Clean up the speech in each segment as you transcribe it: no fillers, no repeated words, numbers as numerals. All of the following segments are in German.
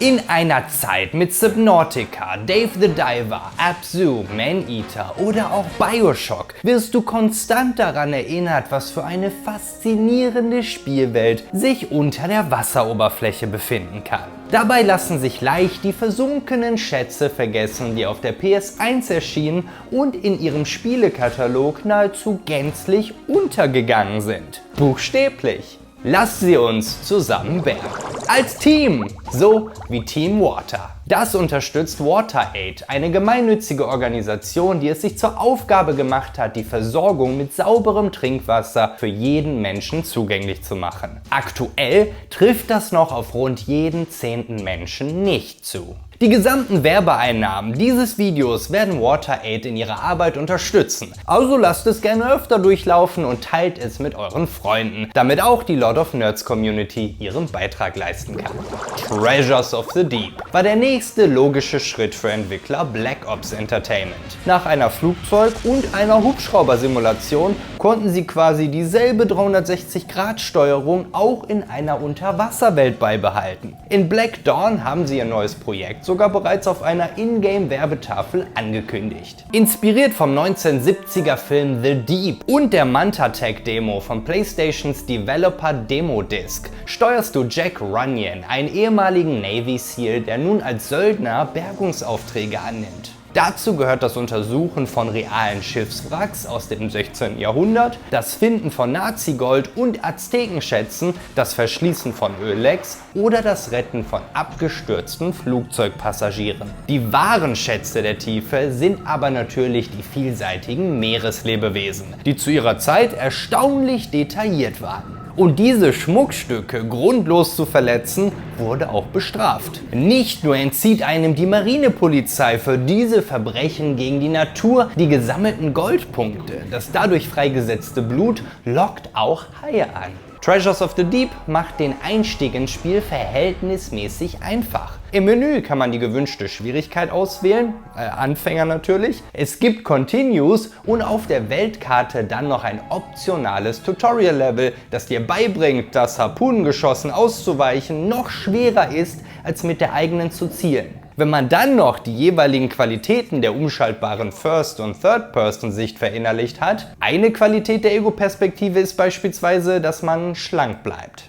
In einer Zeit mit Subnautica, Dave the Diver, Abzu, Maneater oder auch Bioshock wirst du konstant daran erinnert, was für eine faszinierende Spielwelt sich unter der Wasseroberfläche befinden kann. Dabei lassen sich leicht die versunkenen Schätze vergessen, die auf der PS1 erschienen und in ihrem Spielekatalog nahezu gänzlich untergegangen sind. Buchstäblich. Lasst sie uns zusammen bergen. Als Team, so wie Team Water. Das unterstützt WaterAid, eine gemeinnützige Organisation, die es sich zur Aufgabe gemacht hat, die Versorgung mit sauberem Trinkwasser für jeden Menschen zugänglich zu machen. Aktuell trifft das noch auf rund jeden 10. Menschen nicht zu. Die gesamten Werbeeinnahmen dieses Videos werden WaterAid in ihrer Arbeit unterstützen. Also lasst es gerne öfter durchlaufen und teilt es mit euren Freunden, damit auch die Lord of Nerds Community ihren Beitrag leisten kann. Treasures of the Deep war der nächste logische Schritt für Entwickler Black Ops Entertainment. Nach einer Flugzeug- und einer Hubschrauber-Simulation konnten sie quasi dieselbe 360-Grad-Steuerung auch in einer Unterwasserwelt beibehalten. In Black Dawn haben sie ihr neues Projekt sogar bereits auf einer Ingame-Werbetafel angekündigt. Inspiriert vom 1970er Film The Deep und der Manta Tech Demo von PlayStations Developer Demo Disc steuerst du Jack Runyon, einen ehemaligen Navy SEAL, der nun als Söldner Bergungsaufträge annimmt. Dazu gehört das Untersuchen von realen Schiffswracks aus dem 16. Jahrhundert, das Finden von Nazi-Gold und Aztekenschätzen, das Verschließen von Öllecks oder das Retten von abgestürzten Flugzeugpassagieren. Die wahren Schätze der Tiefe sind aber natürlich die vielseitigen Meereslebewesen, die zu ihrer Zeit erstaunlich detailliert waren. Und diese Schmuckstücke grundlos zu verletzen, wurde auch bestraft. Nicht nur entzieht einem die Marinepolizei für diese Verbrechen gegen die Natur die gesammelten Goldpunkte, das dadurch freigesetzte Blut lockt auch Haie an. Treasures of the Deep macht den Einstieg ins Spiel verhältnismäßig einfach. Im Menü kann man die gewünschte Schwierigkeit auswählen, Anfänger natürlich. Es gibt Continues und auf der Weltkarte dann noch ein optionales Tutorial-Level, das dir beibringt, dass Harpunengeschossen auszuweichen noch schwerer ist, als mit der eigenen zu zielen. Wenn man dann noch die jeweiligen Qualitäten der umschaltbaren First- und Third-Person-Sicht verinnerlicht hat, eine Qualität der Ego-Perspektive ist beispielsweise, dass man schlank bleibt.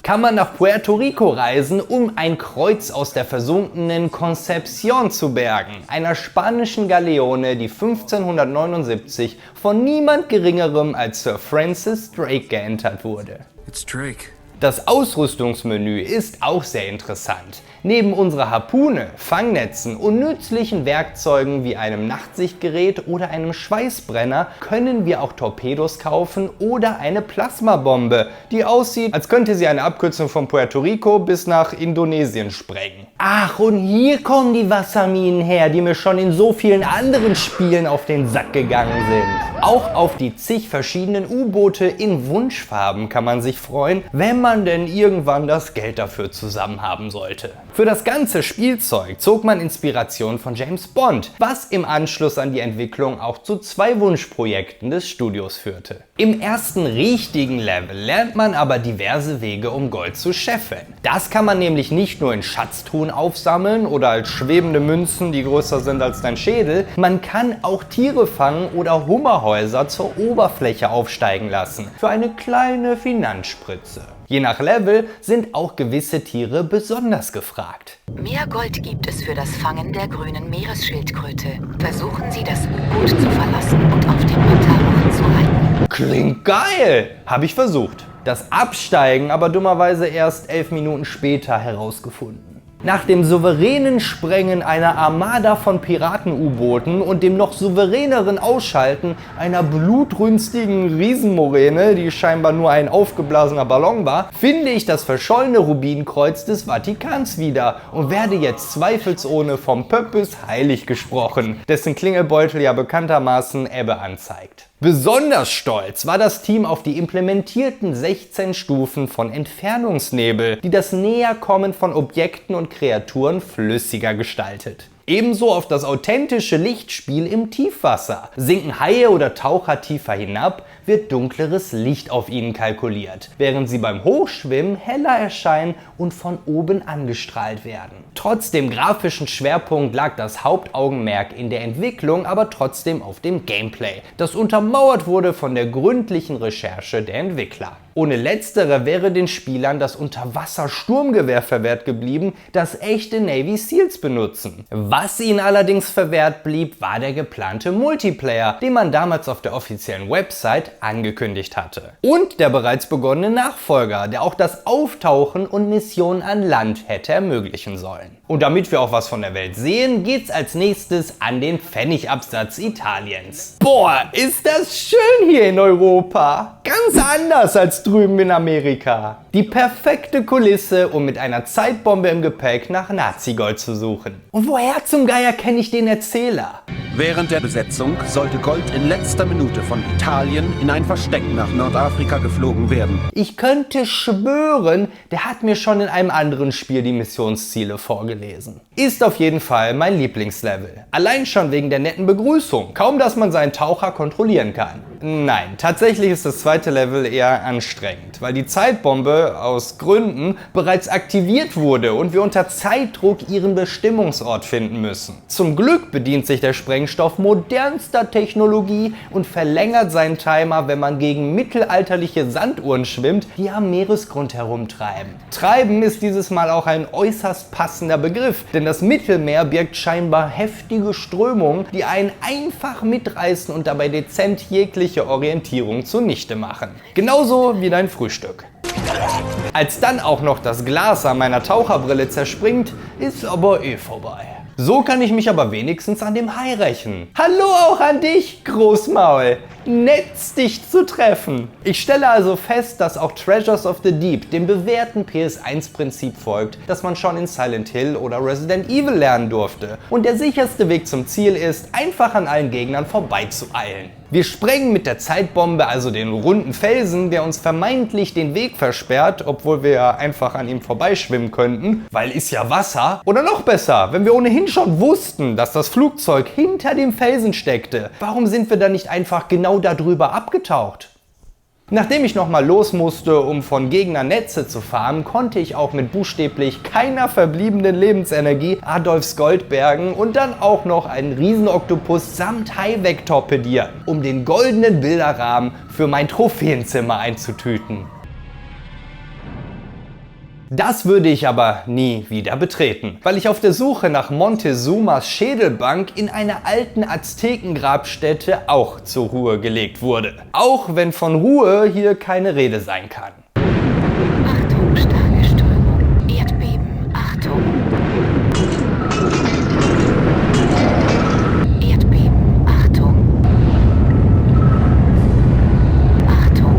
Kann man nach Puerto Rico reisen, um ein Kreuz aus der versunkenen Concepción zu bergen, einer spanischen Galeone, die 1579 von niemand Geringerem als Sir Francis Drake geentert wurde. It's Drake. Das Ausrüstungsmenü ist auch sehr interessant. Neben unserer Harpune, Fangnetzen und nützlichen Werkzeugen wie einem Nachtsichtgerät oder einem Schweißbrenner können wir auch Torpedos kaufen oder eine Plasmabombe, die aussieht, als könnte sie eine Abkürzung von Puerto Rico bis nach Indonesien sprengen. Ach, und hier kommen die Wasserminen her, die mir schon in so vielen anderen Spielen auf den Sack gegangen sind. Auch auf die zig verschiedenen U-Boote in Wunschfarben kann man sich freuen, wenn man denn irgendwann das Geld dafür zusammen haben sollte. Für das ganze Spielzeug zog man Inspiration von James Bond, was im Anschluss an die Entwicklung auch zu 2 Wunschprojekten des Studios führte. Im ersten richtigen Level lernt man aber diverse Wege, um Gold zu scheffeln. Das kann man nämlich nicht nur in Schatztruhen aufsammeln oder als schwebende Münzen, die größer sind als dein Schädel, man kann auch Tiere fangen oder Hummerhäuser zur Oberfläche aufsteigen lassen, für eine kleine Finanzspritze. Je nach Level sind auch gewisse Tiere besonders gefragt. Mehr Gold gibt es für das Fangen der grünen Meeresschildkröte. Versuchen Sie, das U-Boot zu verlassen und auf den Montanrochen zu reiten. Klingt geil! Habe ich versucht. Das Absteigen aber dummerweise erst 11 Minuten später herausgefunden. Nach dem souveränen Sprengen einer Armada von Piraten-U-Booten und dem noch souveräneren Ausschalten einer blutrünstigen Riesenmoräne, die scheinbar nur ein aufgeblasener Ballon war, finde ich das verschollene Rubinkreuz des Vatikans wieder und werde jetzt zweifelsohne vom Pöppes heilig gesprochen, dessen Klingelbeutel ja bekanntermaßen Ebbe anzeigt. Besonders stolz war das Team auf die implementierten 16 Stufen von Entfernungsnebel, die das Näherkommen von Objekten und Kreaturen flüssiger gestaltet. Ebenso auf das authentische Lichtspiel im Tiefwasser. Sinken Haie oder Taucher tiefer hinab, wird dunkleres Licht auf ihnen kalkuliert, während sie beim Hochschwimmen heller erscheinen und von oben angestrahlt werden. Trotz dem grafischen Schwerpunkt lag das Hauptaugenmerk in der Entwicklung aber trotzdem auf dem Gameplay, das untermauert wurde von der gründlichen Recherche der Entwickler. Ohne letztere wäre den Spielern das Unterwasser-Sturmgewehr verwehrt geblieben, das echte Navy Seals benutzen. Was ihnen allerdings verwehrt blieb, war der geplante Multiplayer, den man damals auf der offiziellen Website angekündigt hatte. Und der bereits begonnene Nachfolger, der auch das Auftauchen und Missionen an Land hätte ermöglichen sollen. Und damit wir auch was von der Welt sehen, geht's als nächstes an den Pfennigabsatz Italiens. Boah, ist das schön hier in Europa! Ganz anders als drüben in Amerika. Die perfekte Kulisse, um mit einer Zeitbombe im Gepäck nach Nazi-Gold zu suchen. Und woher zum Geier kenne ich den Erzähler? Während der Besetzung sollte Gold in letzter Minute von Italien in ein Versteck nach Nordafrika geflogen werden. Ich könnte schwören, der hat mir schon in einem anderen Spiel die Missionsziele vorgelesen. Ist auf jeden Fall mein Lieblingslevel. Allein schon wegen der netten Begrüßung. Kaum, dass man seinen Taucher kontrollieren kann. Nein, tatsächlich ist das zweite Level eher anstrengend, weil die Zeitbombe aus Gründen bereits aktiviert wurde und wir unter Zeitdruck ihren Bestimmungsort finden müssen. Zum Glück bedient sich der Sprengstoff modernster Technologie und verlängert seinen Timer, wenn man gegen mittelalterliche Sanduhren schwimmt, die am Meeresgrund herumtreiben. Treiben ist dieses Mal auch ein äußerst passender Begriff, denn das Mittelmeer birgt scheinbar heftige Strömungen, die einen einfach mitreißen und dabei dezent jegliche Orientierung zunichte machen. Genauso wie dein Frühstück. Als dann auch noch das Glas an meiner Taucherbrille zerspringt, ist aber eh vorbei. So kann ich mich aber wenigstens an dem Hai rächen. Hallo auch an dich, Großmaul. Nett, dich zu treffen. Ich stelle also fest, dass auch Treasures of the Deep dem bewährten PS1-Prinzip folgt, das man schon in Silent Hill oder Resident Evil lernen durfte. Und der sicherste Weg zum Ziel ist, einfach an allen Gegnern vorbeizueilen. Wir sprengen mit der Zeitbombe also den runden Felsen, der uns vermeintlich den Weg versperrt, obwohl wir ja einfach an ihm vorbeischwimmen könnten, weil ist ja Wasser. Oder noch besser, wenn wir ohnehin schon wussten, dass das Flugzeug hinter dem Felsen steckte, warum sind wir dann nicht einfach genau darüber abgetaucht? Nachdem ich nochmal los musste, um von Gegnern Netze zu farmen, konnte ich auch mit buchstäblich keiner verbliebenen Lebensenergie Adolfs Gold bergen und dann auch noch einen Riesenoktopus samt Hai wegtorpedieren, um den goldenen Bilderrahmen für mein Trophäenzimmer einzutüten. Das würde ich aber nie wieder betreten, weil ich auf der Suche nach Montezumas Schädelbank in einer alten Aztekengrabstätte auch zur Ruhe gelegt wurde. Auch wenn von Ruhe hier keine Rede sein kann. Achtung, starke Strömung. Erdbeben. Achtung. Erdbeben. Achtung. Achtung.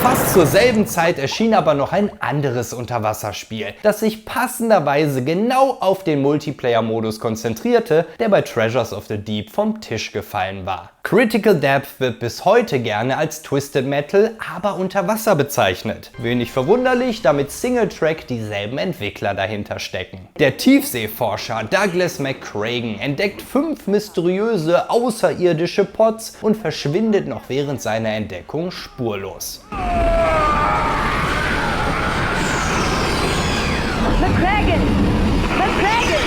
Fast zur selben Zeit erschien aber noch ein anderes Unterwasserspiel, das sich passenderweise genau auf den Multiplayer-Modus konzentrierte, der bei Treasures of the Deep vom Tisch gefallen war. Critical Depth wird bis heute gerne als Twisted Metal, aber unter Wasser bezeichnet. Wenig verwunderlich, da mit Singletrack dieselben Entwickler dahinter stecken. Der Tiefseeforscher Douglas McCragen entdeckt 5 mysteriöse außerirdische Pods und verschwindet noch während seiner Entdeckung spurlos. McCragen! McCragen!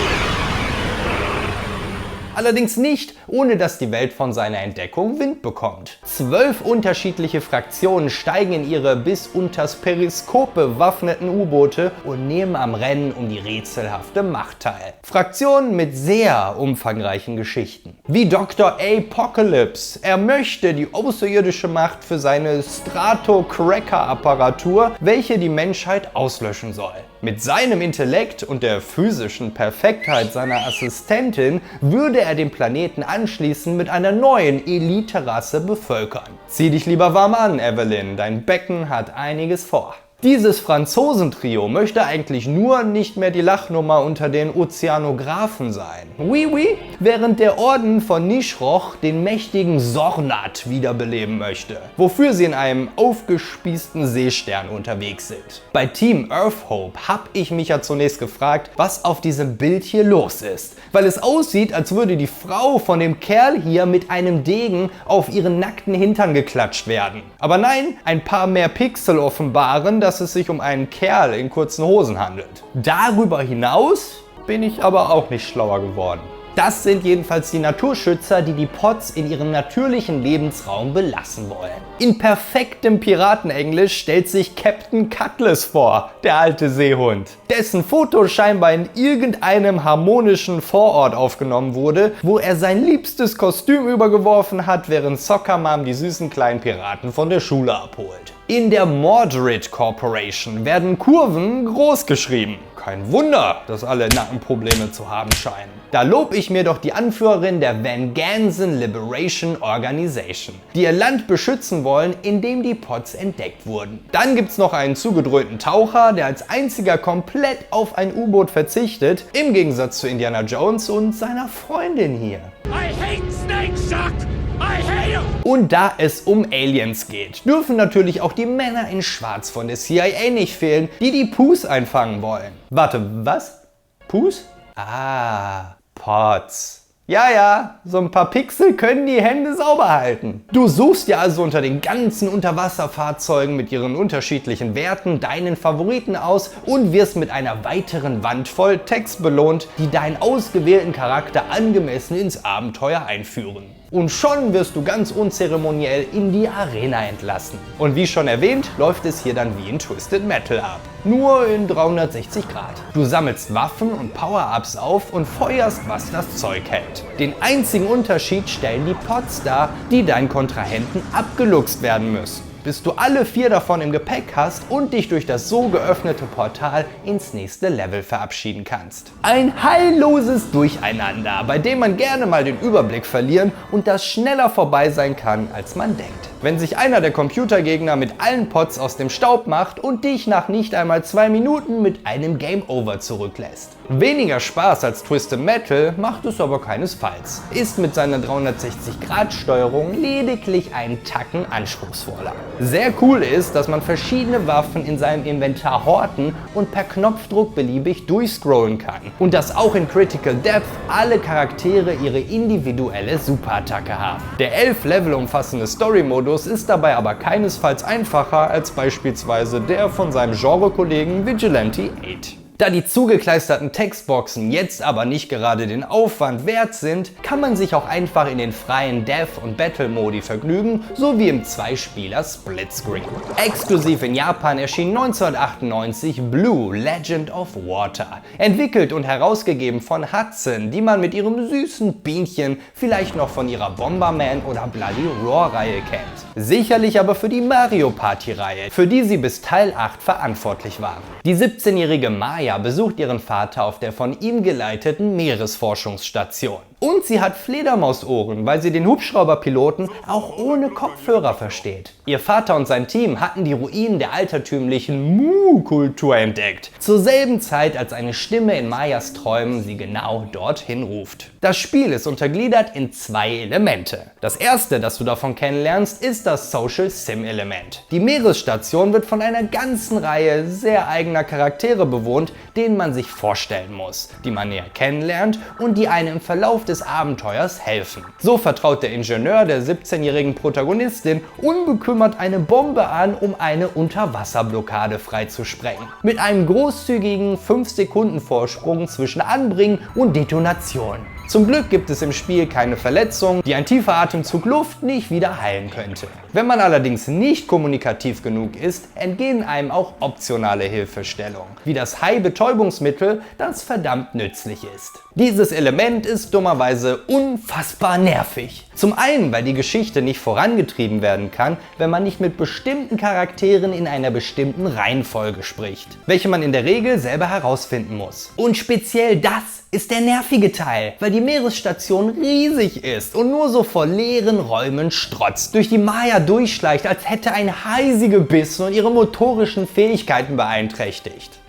Allerdings nicht, ohne dass die Welt von seiner Entdeckung Wind bekommt. 12 unterschiedliche Fraktionen steigen in ihre bis unters Periskop bewaffneten U-Boote und nehmen am Rennen um die rätselhafte Macht teil. Fraktionen mit sehr umfangreichen Geschichten. Wie Dr. Apocalypse. Er möchte die außerirdische Macht für seine Strato-Cracker-Apparatur, welche die Menschheit auslöschen soll. Mit seinem Intellekt und der physischen Perfektheit seiner Assistentin würde er den Planeten anschließend mit einer neuen Elite-Rasse bevölkern. Zieh dich lieber warm an, Evelyn, dein Becken hat einiges vor. Dieses Franzosentrio möchte eigentlich nur nicht mehr die Lachnummer unter den Ozeanographen sein. Oui, oui. Während der Orden von Nishroch den mächtigen Sornat wiederbeleben möchte, wofür sie in einem aufgespießten Seestern unterwegs sind. Bei Team Earthhope habe ich mich ja zunächst gefragt, was auf diesem Bild hier los ist, weil es aussieht, als würde die Frau von dem Kerl hier mit einem Degen auf ihren nackten Hintern geklatscht werden. Aber nein, ein paar mehr Pixel offenbaren, dass es sich um einen Kerl in kurzen Hosen handelt. Darüber hinaus bin ich aber auch nicht schlauer geworden. Das sind jedenfalls die Naturschützer, die die Pods in ihrem natürlichen Lebensraum belassen wollen. In perfektem Piratenenglisch stellt sich Captain Cutlass vor, der alte Seehund, dessen Foto scheinbar in irgendeinem harmonischen Vorort aufgenommen wurde, wo er sein liebstes Kostüm übergeworfen hat, während Soccer Mom die süßen kleinen Piraten von der Schule abholt. In der Mordred Corporation werden Kurven groß geschrieben. Kein Wunder, dass alle Nackenprobleme zu haben scheinen. Da lob ich mir doch die Anführerin der Van Gansen Liberation Organization, die ihr Land beschützen wollen, indem die Pods entdeckt wurden. Dann gibt's noch einen zugedröhnten Taucher, der als einziger komplett auf ein U-Boot verzichtet, im Gegensatz zu Indiana Jones und seiner Freundin hier. I hate Snake Shock! I hate him! Und da es um Aliens geht, dürfen natürlich auch die Männer in Schwarz von der CIA nicht fehlen, die die Pus einfangen wollen. Warte, was? Pus? Ah, Pods. Ja, so ein paar Pixel können die Hände sauber halten. Du suchst dir also unter den ganzen Unterwasserfahrzeugen mit ihren unterschiedlichen Werten deinen Favoriten aus und wirst mit einer weiteren Wand voll Text belohnt, die deinen ausgewählten Charakter angemessen ins Abenteuer einführen. Und schon wirst du ganz unzeremoniell in die Arena entlassen. Und wie schon erwähnt, läuft es hier dann wie in Twisted Metal ab. Nur in 360 Grad. Du sammelst Waffen und Power-Ups auf und feuerst, was das Zeug hält. Den einzigen Unterschied stellen die Pods dar, die deinen Kontrahenten abgeluchst werden müssen, bis du alle 4 davon im Gepäck hast und dich durch das so geöffnete Portal ins nächste Level verabschieden kannst. Ein heilloses Durcheinander, bei dem man gerne mal den Überblick verlieren und das schneller vorbei sein kann, als man denkt. Wenn sich einer der Computergegner mit allen Pods aus dem Staub macht und dich nach nicht einmal 2 Minuten mit einem Game Over zurücklässt. Weniger Spaß als Twisted Metal macht es aber keinesfalls. Ist mit seiner 360-Grad-Steuerung lediglich einen Tacken anspruchsvoller. Sehr cool ist, dass man verschiedene Waffen in seinem Inventar horten und per Knopfdruck beliebig durchscrollen kann. Und dass auch in Critical Depth alle Charaktere ihre individuelle Superattacke haben. Der 11 Level umfassende Story-Modus ist dabei aber keinesfalls einfacher als beispielsweise der von seinem Genre-Kollegen Vigilante 8. Da die zugekleisterten Textboxen jetzt aber nicht gerade den Aufwand wert sind, kann man sich auch einfach in den freien Death- und Battle-Modi vergnügen, sowie im Zweispieler Splitscreen. Exklusiv in Japan erschien 1998 Blue Legend of Water, entwickelt und herausgegeben von Hudson, die man mit ihrem süßen Bienchen vielleicht noch von ihrer Bomberman oder Bloody Roar-Reihe kennt. Sicherlich aber für die Mario Party-Reihe, für die sie bis Teil 8 verantwortlich waren. Die 17-jährige Maya besucht ihren Vater auf der von ihm geleiteten Meeresforschungsstation. Und sie hat Fledermausohren, weil sie den Hubschrauberpiloten auch ohne Kopfhörer versteht. Ihr Vater und sein Team hatten die Ruinen der altertümlichen Mu-Kultur entdeckt. Zur selben Zeit, als eine Stimme in Mayas Träumen sie genau dorthin ruft. Das Spiel ist untergliedert in 2 Elemente. Das erste, das du davon kennenlernst, ist das Social Sim-Element. Die Meeresstation wird von einer ganzen Reihe sehr eigener Charaktere bewohnt, denen man sich vorstellen muss, die man näher kennenlernt und die einem im Verlauf des Abenteuers helfen. So vertraut der Ingenieur der 17-jährigen Protagonistin unbekümmert eine Bombe an, um eine Unterwasserblockade freizusprengen. Mit einem großzügigen 5-Sekunden-Vorsprung zwischen Anbringen und Detonation. Zum Glück gibt es im Spiel keine Verletzung, die ein tiefer Atemzug Luft nicht wieder heilen könnte. Wenn man allerdings nicht kommunikativ genug ist, entgehen einem auch optionale Hilfestellungen, wie das Hai-Betäubungsmittel, das verdammt nützlich ist. Dieses Element ist dummerweise unfassbar nervig. Zum einen, weil die Geschichte nicht vorangetrieben werden kann, wenn man nicht mit bestimmten Charakteren in einer bestimmten Reihenfolge spricht, welche man in der Regel selber herausfinden muss. Und speziell das ist der nervige Teil, weil die die Meeresstation riesig ist und nur so vor leeren Räumen strotzt, durch die Maya durchschleicht, als hätte ein Hai sie gebissen und ihre motorischen Fähigkeiten beeinträchtigt.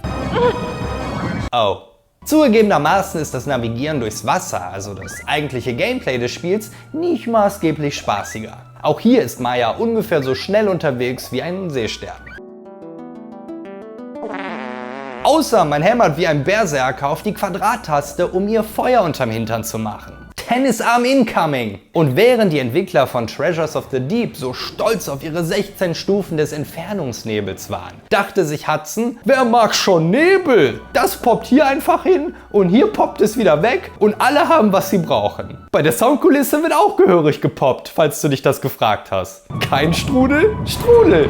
Oh. Zugegebenermaßen ist das Navigieren durchs Wasser, also das eigentliche Gameplay des Spiels, nicht maßgeblich spaßiger. Auch hier ist Maya ungefähr so schnell unterwegs wie ein Seestern. Außer man hämmert wie ein Berserker auf die Quadrattaste, um ihr Feuer unterm Hintern zu machen. Tennisarm incoming! Und während die Entwickler von Treasures of the Deep so stolz auf ihre 16 Stufen des Entfernungsnebels waren, dachte sich Hudson, wer mag schon Nebel? Das poppt hier einfach hin und hier poppt es wieder weg und alle haben, was sie brauchen. Bei der Soundkulisse wird auch gehörig gepoppt, falls du dich das gefragt hast. Kein Strudel? Strudel!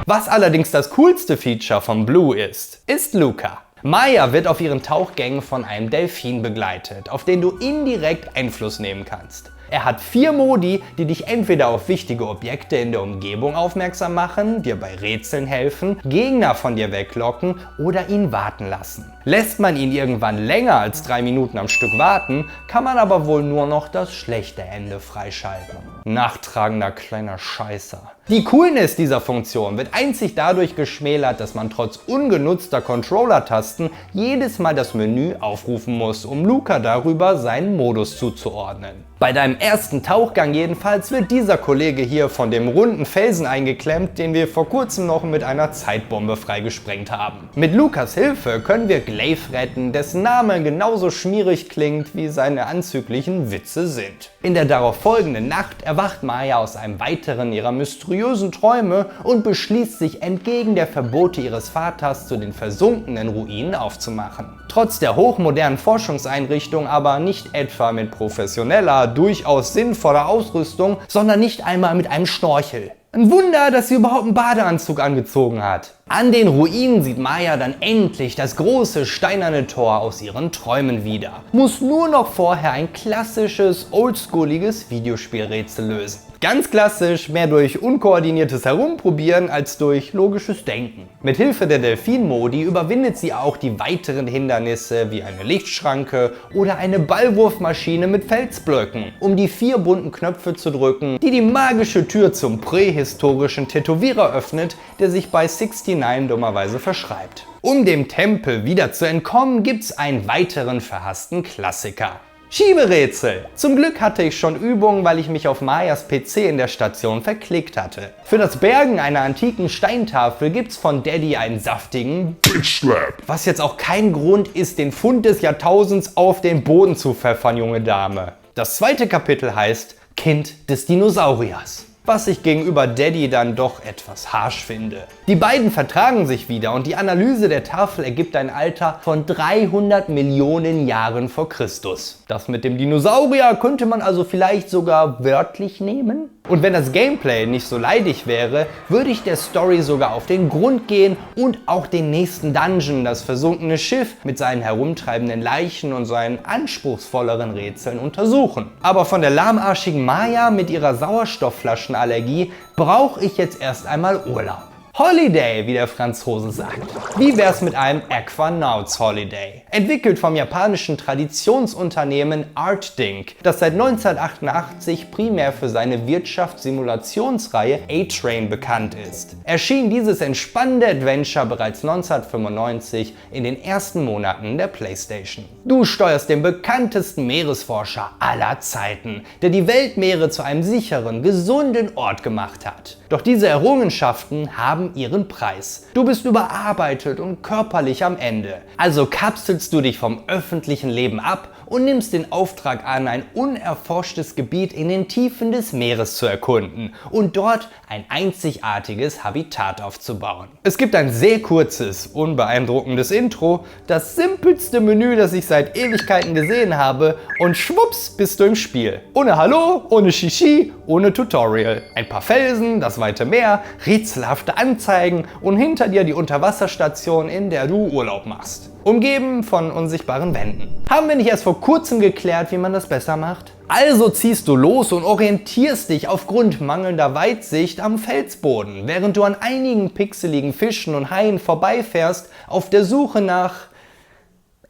Was allerdings das coolste Feature von Blue ist Luca. Maya wird auf ihren Tauchgängen von einem Delfin begleitet, auf den du indirekt Einfluss nehmen kannst. Er hat 4 Modi, die dich entweder auf wichtige Objekte in der Umgebung aufmerksam machen, dir bei Rätseln helfen, Gegner von dir weglocken oder ihn warten lassen. Lässt man ihn irgendwann länger als 3 Minuten am Stück warten, kann man aber wohl nur noch das schlechte Ende freischalten. Nachtragender kleiner Scheißer. Die Coolness dieser Funktion wird einzig dadurch geschmälert, dass man trotz ungenutzter Controller-Tasten jedes Mal das Menü aufrufen muss, um Luca darüber seinen Modus zuzuordnen. Bei deinem ersten Tauchgang jedenfalls wird dieser Kollege hier von dem runden Felsen eingeklemmt, den wir vor kurzem noch mit einer Zeitbombe freigesprengt haben. Mit Lucas Hilfe können wir Glaive retten, dessen Name genauso schmierig klingt, wie seine anzüglichen Witze sind. In der darauf folgenden Nacht erwacht Maya aus einem weiteren ihrer mysteriösen Träume und beschließt sich entgegen der Verbote ihres Vaters zu den versunkenen Ruinen aufzumachen. Trotz der hochmodernen Forschungseinrichtung aber nicht etwa mit professioneller, durchaus sinnvoller Ausrüstung, sondern nicht einmal mit einem Schnorchel. Ein Wunder, dass sie überhaupt einen Badeanzug angezogen hat. An den Ruinen sieht Maya dann endlich das große steinerne Tor aus ihren Träumen wieder. Muss nur noch vorher ein klassisches, oldschooliges Videospielrätsel lösen. Ganz klassisch, mehr durch unkoordiniertes Herumprobieren als durch logisches Denken. Mit Hilfe der Delfin-Modi überwindet sie auch die weiteren Hindernisse wie eine Lichtschranke oder eine Ballwurfmaschine mit Felsblöcken, um die 4 bunten Knöpfe zu drücken, die die magische Tür zum prähistorischen Tätowierer öffnet, der sich bei 69 dummerweise verschreibt. Um dem Tempel wieder zu entkommen, gibt's einen weiteren verhassten Klassiker. Schieberätsel! Zum Glück hatte ich schon Übungen, weil ich mich auf Mayas PC in der Station verklickt hatte. Für das Bergen einer antiken Steintafel gibt's von Daddy einen saftigen Bitch Slap. Was jetzt auch kein Grund ist, den Fund des Jahrtausends auf den Boden zu pfeffern, junge Dame. Das zweite Kapitel heißt Kind des Dinosauriers. Was ich gegenüber Daddy dann doch etwas harsch finde. Die beiden vertragen sich wieder und die Analyse der Tafel ergibt ein Alter von 300 Millionen Jahren vor Christus. Das mit dem Dinosaurier könnte man also vielleicht sogar wörtlich nehmen? Und wenn das Gameplay nicht so leidig wäre, würde ich der Story sogar auf den Grund gehen und auch den nächsten Dungeon, das versunkene Schiff mit seinen herumtreibenden Leichen und seinen anspruchsvolleren Rätseln untersuchen. Aber von der lahmarschigen Maya mit ihrer Sauerstoffflaschenallergie brauche ich jetzt erst einmal Urlaub. Holiday, wie der Franzose sagt. Wie wär's mit einem Aquanauts Holiday? Entwickelt vom japanischen Traditionsunternehmen Artdink, das seit 1988 primär für seine Wirtschaftssimulationsreihe A-Train bekannt ist. Erschien dieses entspannende Adventure bereits 1995 in den ersten Monaten der PlayStation. Du steuerst den bekanntesten Meeresforscher aller Zeiten, der die Weltmeere zu einem sicheren, gesunden Ort gemacht hat. Doch diese Errungenschaften haben ihren Preis. Du bist überarbeitet und körperlich am Ende. Also kapselst du dich vom öffentlichen Leben ab und nimmst den Auftrag an, ein unerforschtes Gebiet in den Tiefen des Meeres zu erkunden und dort ein einzigartiges Habitat aufzubauen. Es gibt ein sehr kurzes, unbeeindruckendes Intro, das simpelste Menü, das ich seit Ewigkeiten gesehen habe, und schwupps bist du im Spiel. Ohne Hallo, ohne Shishi, ohne Tutorial. Ein paar Felsen, das weite Meer, rätselhafte Anzeigen und hinter dir die Unterwasserstation, in der du Urlaub machst. Umgeben von unsichtbaren Wänden. Haben wir nicht erst vor kurzem geklärt, wie man das besser macht? Also ziehst du los und orientierst dich aufgrund mangelnder Weitsicht am Felsboden, während du an einigen pixeligen Fischen und Haien vorbeifährst, auf der Suche nach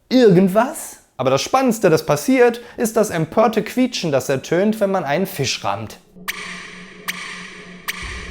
irgendwas? Aber das Spannendste, das passiert, ist das empörte Quietschen, das ertönt, wenn man einen Fisch rammt.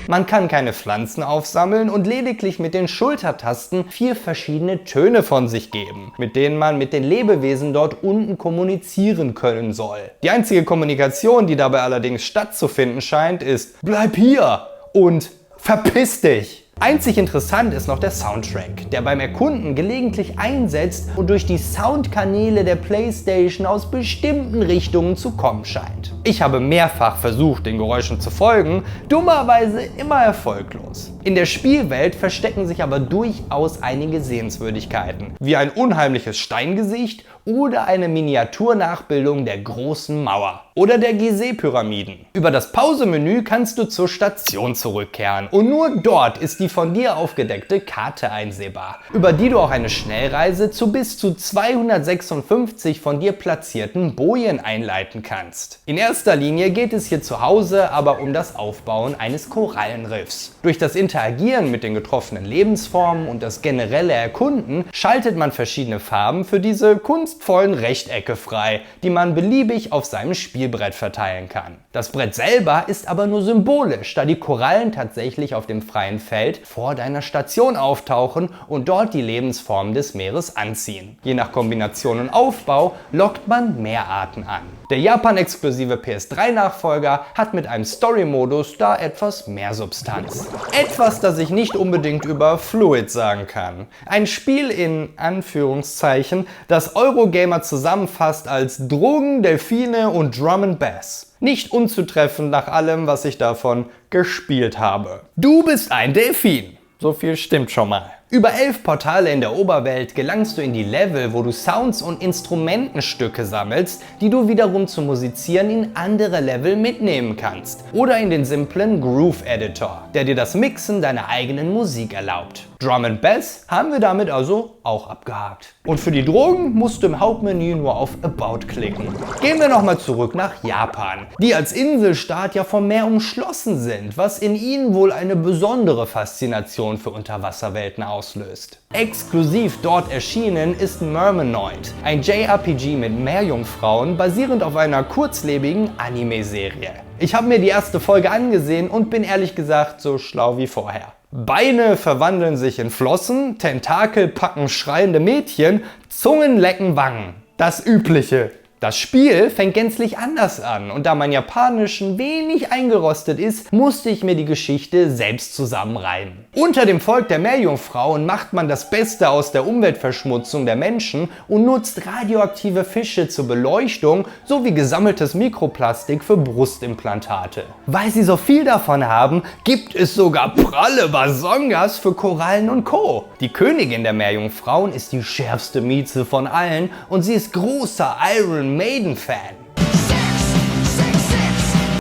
Man kann keine Pflanzen aufsammeln und lediglich mit den Schultertasten 4 verschiedene Töne von sich geben, mit denen man mit den Lebewesen dort unten kommunizieren können soll. Die einzige Kommunikation, die dabei allerdings stattzufinden scheint, ist "Bleib hier" und "Verpiss dich". Einzig interessant ist noch der Soundtrack, der beim Erkunden gelegentlich einsetzt und durch die Soundkanäle der PlayStation aus bestimmten Richtungen zu kommen scheint. Ich habe mehrfach versucht, den Geräuschen zu folgen, dummerweise immer erfolglos. In der Spielwelt verstecken sich aber durchaus einige Sehenswürdigkeiten, wie ein unheimliches Steingesicht oder eine Miniaturnachbildung der Großen Mauer oder der Gizeh-Pyramiden. Über das Pause-Menü kannst du zur Station zurückkehren und nur dort ist die von dir aufgedeckte Karte einsehbar, über die du auch eine Schnellreise zu bis zu 256 von dir platzierten Bojen einleiten kannst. In erster Linie geht es hier zu Hause aber um das Aufbauen eines Korallenriffs. Durch das Interagieren mit den getroffenen Lebensformen und das generelle Erkunden schaltet man verschiedene Farben für diese kunstvollen Rechtecke frei, die man beliebig auf seinem Spielbrett verteilen kann. Das Brett selber ist aber nur symbolisch, da die Korallen tatsächlich auf dem freien Feld vor deiner Station auftauchen und dort die Lebensformen des Meeres anziehen. Je nach Kombination und Aufbau lockt man mehr Arten an. Der Japan-exklusive PS3-Nachfolger hat mit einem Story-Modus da etwas mehr Substanz. Etwas, das ich nicht unbedingt über Fluid sagen kann. Ein Spiel in Anführungszeichen, das Eurogamer zusammenfasst als Drogen, Delfine und Drum and Bass. Nicht unzutreffend nach allem, was ich davon gespielt habe. Du bist ein Delfin. So viel stimmt schon mal. Über 11 Portale in der Oberwelt gelangst du in die Level, wo du Sounds und Instrumentenstücke sammelst, die du wiederum zum Musizieren in andere Level mitnehmen kannst. Oder in den simplen Groove Editor, der dir das Mixen deiner eigenen Musik erlaubt. Drum and Bass haben wir damit also auch abgehakt. Und für die Drogen musst du im Hauptmenü nur auf About klicken. Gehen wir nochmal zurück nach Japan, die als Inselstaat ja vom Meer umschlossen sind, was in ihnen wohl eine besondere Faszination für Unterwasserwelten auslöst. Exklusiv dort erschienen ist Mermanoid, ein JRPG mit Meerjungfrauen, basierend auf einer kurzlebigen Anime-Serie. Ich habe mir die erste Folge angesehen und bin ehrlich gesagt so schlau wie vorher. Beine verwandeln sich in Flossen, Tentakel packen schreiende Mädchen, Zungen lecken Wangen. Das Übliche. Das Spiel fängt gänzlich anders an und da mein Japanisch ein wenig eingerostet ist, musste ich mir die Geschichte selbst zusammenreimen. Unter dem Volk der Meerjungfrauen macht man das Beste aus der Umweltverschmutzung der Menschen und nutzt radioaktive Fische zur Beleuchtung sowie gesammeltes Mikroplastik für Brustimplantate. Weil sie so viel davon haben, gibt es sogar pralle Bazongas für Korallen und Co. Die Königin der Meerjungfrauen ist die schärfste Mieze von allen und sie ist großer Iron Maiden-Fan.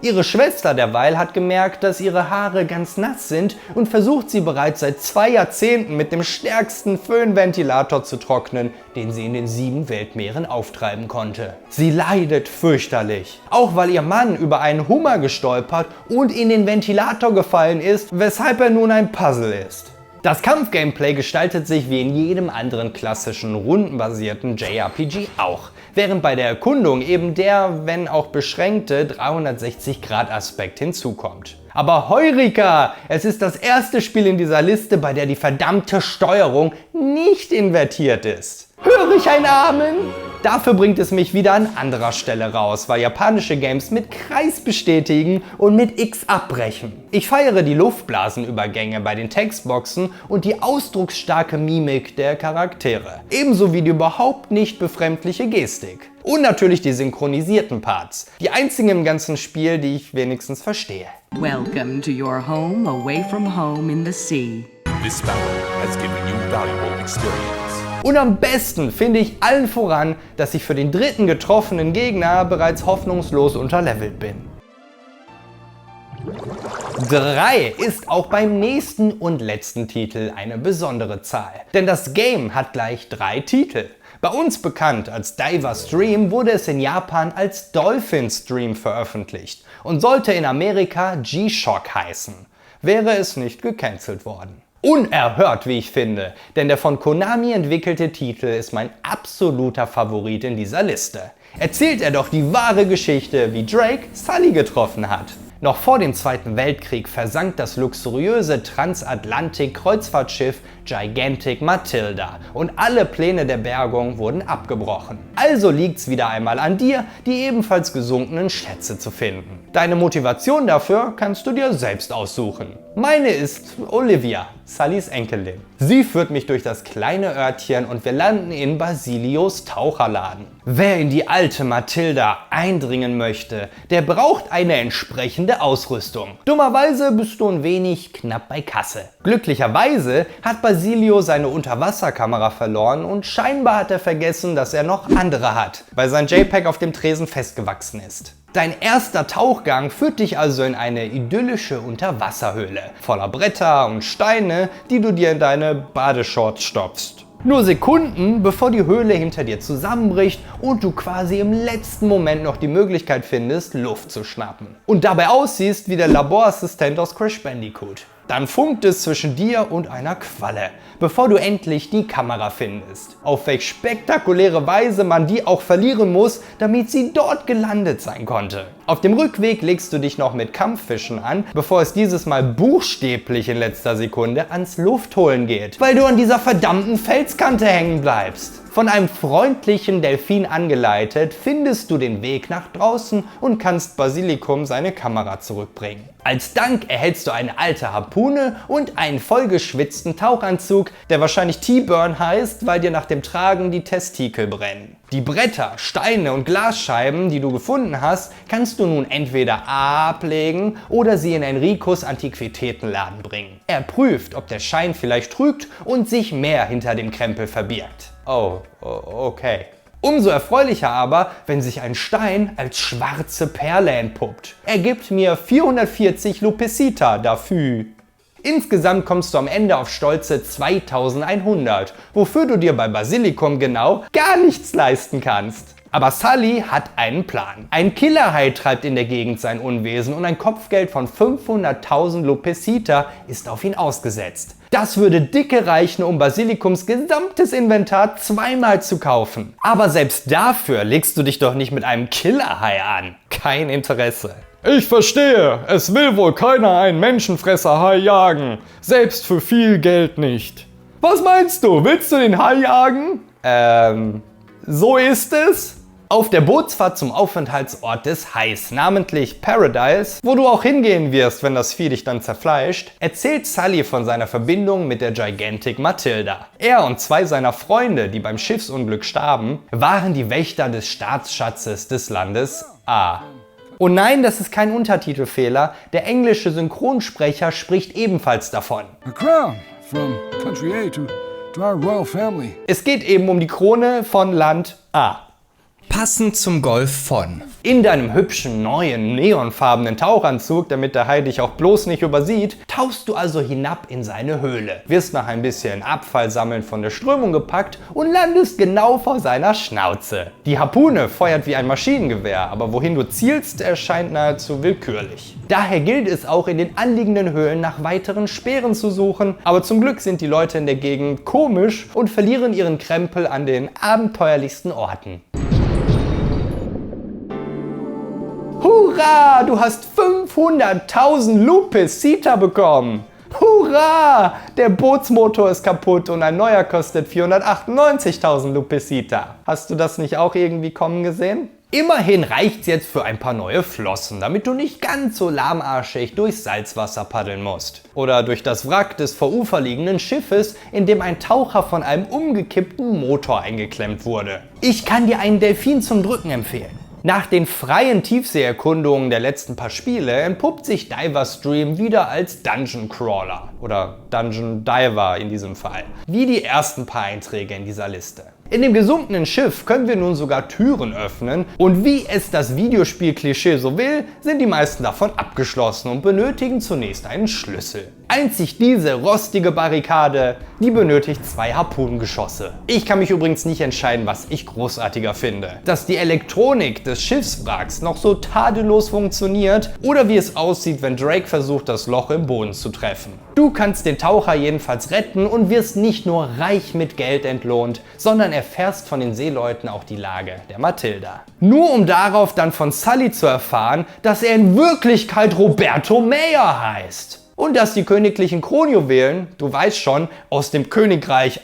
Ihre Schwester derweil hat gemerkt, dass ihre Haare ganz nass sind und versucht sie bereits seit 2 Jahrzehnten mit dem stärksten Föhnventilator zu trocknen, den sie in den 7 Weltmeeren auftreiben konnte. Sie leidet fürchterlich, auch weil ihr Mann über einen Hummer gestolpert und in den Ventilator gefallen ist, weshalb er nun ein Puzzle ist. Das Kampfgameplay gestaltet sich wie in jedem anderen klassischen rundenbasierten JRPG auch, während bei der Erkundung eben der, wenn auch beschränkte, 360-Grad-Aspekt hinzukommt. Aber Heureka! Es ist das erste Spiel in dieser Liste, bei der die verdammte Steuerung nicht invertiert ist. Höre ich ein Amen? Dafür bringt es mich wieder an anderer Stelle raus, weil japanische Games mit Kreis bestätigen und mit X abbrechen. Ich feiere die Luftblasenübergänge bei den Textboxen und die ausdrucksstarke Mimik der Charaktere. Ebenso wie die überhaupt nicht befremdliche Gestik. Und natürlich die synchronisierten Parts. Die einzigen im ganzen Spiel, die ich wenigstens verstehe. Welcome to your home away from home in the sea. This battle has given you valuable experience. Und am besten finde ich allen voran, dass ich für den dritten getroffenen Gegner bereits hoffnungslos unterlevelt bin. 3 ist auch beim nächsten und letzten Titel eine besondere Zahl. Denn das Game hat gleich 3 Titel. Bei uns bekannt als Diver Stream wurde es in Japan als Dolphin Stream veröffentlicht und sollte in Amerika G-Shock heißen, wäre es nicht gecancelt worden. Unerhört, wie ich finde, denn der von Konami entwickelte Titel ist mein absoluter Favorit in dieser Liste. Erzählt er doch die wahre Geschichte, wie Drake Sully getroffen hat. Noch vor dem Zweiten Weltkrieg versank das luxuriöse Transatlantik-Kreuzfahrtschiff Gigantic Matilda und alle Pläne der Bergung wurden abgebrochen. Also liegt's wieder einmal an dir, die ebenfalls gesunkenen Schätze zu finden. Deine Motivation dafür kannst du dir selbst aussuchen. Meine ist Olivia, Sullys Enkelin. Sie führt mich durch das kleine Örtchen und wir landen in Basilios Taucherladen. Wer in die alte Matilda eindringen möchte, der braucht eine entsprechende Ausrüstung. Dummerweise bist du ein wenig knapp bei Kasse. Glücklicherweise hat Basilio seine Unterwasserkamera verloren und scheinbar hat er vergessen, dass er noch andere hat, weil sein JPEG auf dem Tresen festgewachsen ist. Dein erster Tauchgang führt dich also in eine idyllische Unterwasserhöhle, voller Bretter und Steine, die du dir in deine Badeshorts stopfst. Nur Sekunden, bevor die Höhle hinter dir zusammenbricht und du quasi im letzten Moment noch die Möglichkeit findest, Luft zu schnappen. Und dabei aussiehst wie der Laborassistent aus Crash Bandicoot. Dann funkt es zwischen dir und einer Qualle, bevor du endlich die Kamera findest. Auf welch spektakuläre Weise man die auch verlieren muss, damit sie dort gelandet sein konnte. Auf dem Rückweg legst du dich noch mit Kampffischen an, bevor es dieses Mal buchstäblich in letzter Sekunde ans Luftholen geht, weil du an dieser verdammten Felskante hängen bleibst. Von einem freundlichen Delfin angeleitet, findest du den Weg nach draußen und kannst Basilikum seine Kamera zurückbringen. Als Dank erhältst du eine alte Harpune und einen vollgeschwitzten Tauchanzug, der wahrscheinlich T-Burn heißt, weil dir nach dem Tragen die Testikel brennen. Die Bretter, Steine und Glasscheiben, die du gefunden hast, kannst du nun entweder ablegen oder sie in Enricos Antiquitätenladen bringen. Er prüft, ob der Schein vielleicht trügt und sich mehr hinter dem Krempel verbirgt. Oh, okay. Umso erfreulicher aber, wenn sich ein Stein als schwarze Perle entpuppt. Er gibt mir 440 Lupecita dafür. Insgesamt kommst du am Ende auf stolze 2100, wofür du dir bei Basilikum genau gar nichts leisten kannst. Aber Sully hat einen Plan. Ein Killerhai treibt in der Gegend sein Unwesen und ein Kopfgeld von 500.000 Lupecita ist auf ihn ausgesetzt. Das würde dicke reichen, um Basilikums gesamtes Inventar zweimal zu kaufen. Aber selbst dafür legst du dich doch nicht mit einem Killerhai an. Kein Interesse. Ich verstehe, es will wohl keiner einen Menschenfresserhai jagen. Selbst für viel Geld nicht. Was meinst du, willst du den Hai jagen? So ist es. Auf der Bootsfahrt zum Aufenthaltsort des Hais, namentlich Paradise, wo du auch hingehen wirst, wenn das Vieh dich dann zerfleischt, erzählt Sully von seiner Verbindung mit der Gigantic Matilda. Er und zwei seiner Freunde, die beim Schiffsunglück starben, waren die Wächter des Staatsschatzes des Landes A. Und nein, das ist kein Untertitelfehler, der englische Synchronsprecher spricht ebenfalls davon. A crown from country A to our royal family. Es geht eben um die Krone von Land A. Passend zum Golf von. In deinem hübschen, neuen, neonfarbenen Tauchanzug, damit der Hai dich auch bloß nicht übersieht, tauchst du also hinab in seine Höhle, wirst nach ein bisschen Abfall sammeln von der Strömung gepackt und landest genau vor seiner Schnauze. Die Harpune feuert wie ein Maschinengewehr, aber wohin du zielst, erscheint nahezu willkürlich. Daher gilt es auch in den anliegenden Höhlen nach weiteren Speeren zu suchen, aber zum Glück sind die Leute in der Gegend komisch und verlieren ihren Krempel an den abenteuerlichsten Orten. Hurra! Du hast 500.000 Lupecita bekommen! Hurra! Der Bootsmotor ist kaputt und ein neuer kostet 498.000 Lupecita. Hast du das nicht auch irgendwie kommen gesehen? Immerhin reicht's jetzt für ein paar neue Flossen, damit du nicht ganz so lahmarschig durchs Salzwasser paddeln musst. Oder durch das Wrack des vor Ufer liegenden Schiffes, in dem ein Taucher von einem umgekippten Motor eingeklemmt wurde. Ich kann dir einen Delfin zum Drücken empfehlen. Nach den freien Tiefseeerkundungen der letzten paar Spiele entpuppt sich Diverstream wieder als Dungeon Crawler oder Dungeon Diver in diesem Fall, wie die ersten paar Einträge in dieser Liste. In dem gesunkenen Schiff können wir nun sogar Türen öffnen und wie es das Videospiel-Klischee so will, sind die meisten davon abgeschlossen und benötigen zunächst einen Schlüssel. Einzig diese rostige Barrikade, die benötigt 2 Harpunengeschosse. Ich kann mich übrigens nicht entscheiden, was ich großartiger finde. Dass die Elektronik des Schiffswracks noch so tadellos funktioniert oder wie es aussieht, wenn Drake versucht, das Loch im Boden zu treffen. Du kannst den Taucher jedenfalls retten und wirst nicht nur reich mit Geld entlohnt, sondern erfährst von den Seeleuten auch die Lage der Matilda. Nur um darauf dann von Sully zu erfahren, dass er in Wirklichkeit Roberto Mayer heißt. Und dass die königlichen Kronjuwelen, du weißt schon, aus dem Königreich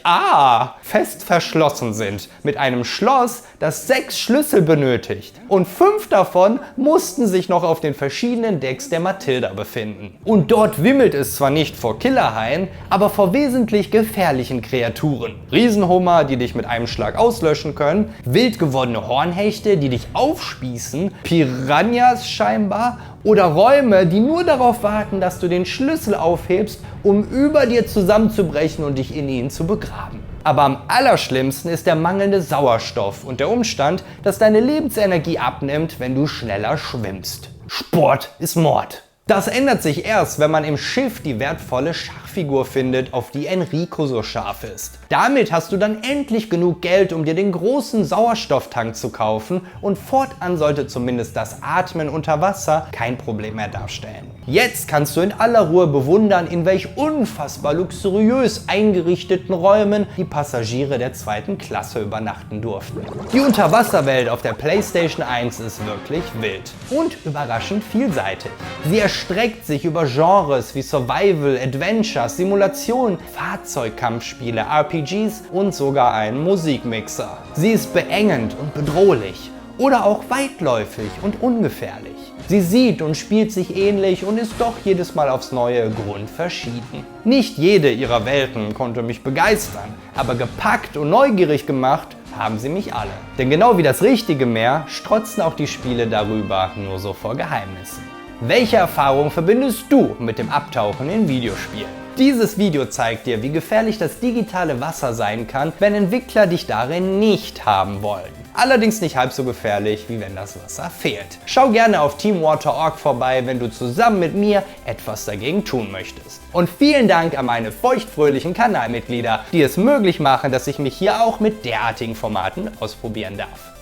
fest verschlossen sind. Mit einem Schloss, das 6 Schlüssel benötigt. Und 5 davon mussten sich noch auf den verschiedenen Decks der Matilda befinden. Und dort wimmelt es zwar nicht vor Killerhaien, aber vor wesentlich gefährlichen Kreaturen. Riesenhummer, die dich mit einem Schlag auslöschen können, wild gewordene Hornhechte, die dich aufspießen, Piranhas scheinbar, oder Räume, die nur darauf warten, dass du den Schlüssel aufhebst, um über dir zusammenzubrechen und dich in ihnen zu begraben. Aber am allerschlimmsten ist der mangelnde Sauerstoff und der Umstand, dass deine Lebensenergie abnimmt, wenn du schneller schwimmst. Sport ist Mord. Das ändert sich erst, wenn man im Schiff die wertvolle Schachfigur findet, auf die Enrico so scharf ist. Damit hast du dann endlich genug Geld, um dir den großen Sauerstofftank zu kaufen, und fortan sollte zumindest das Atmen unter Wasser kein Problem mehr darstellen. Jetzt kannst du in aller Ruhe bewundern, in welch unfassbar luxuriös eingerichteten Räumen die Passagiere der 2. Klasse übernachten durften. Die Unterwasserwelt auf der PlayStation 1 ist wirklich wild und überraschend vielseitig. Sie erstreckt sich über Genres wie Survival, Adventure, Simulation, Fahrzeugkampfspiele, RPGs und sogar einen Musikmixer. Sie ist beengend und bedrohlich oder auch weitläufig und ungefährlich. Sie sieht und spielt sich ähnlich und ist doch jedes Mal aufs Neue grundverschieden. Nicht jede ihrer Welten konnte mich begeistern, aber gepackt und neugierig gemacht haben sie mich alle. Denn genau wie das richtige Meer strotzen auch die Spiele darüber nur so vor Geheimnissen. Welche Erfahrung verbindest du mit dem Abtauchen in Videospielen? Dieses Video zeigt dir, wie gefährlich das digitale Wasser sein kann, wenn Entwickler dich darin nicht haben wollen. Allerdings nicht halb so gefährlich, wie wenn das Wasser fehlt. Schau gerne auf teamwater.org vorbei, wenn du zusammen mit mir etwas dagegen tun möchtest. Und vielen Dank an meine feuchtfröhlichen Kanalmitglieder, die es möglich machen, dass ich mich hier auch mit derartigen Formaten ausprobieren darf.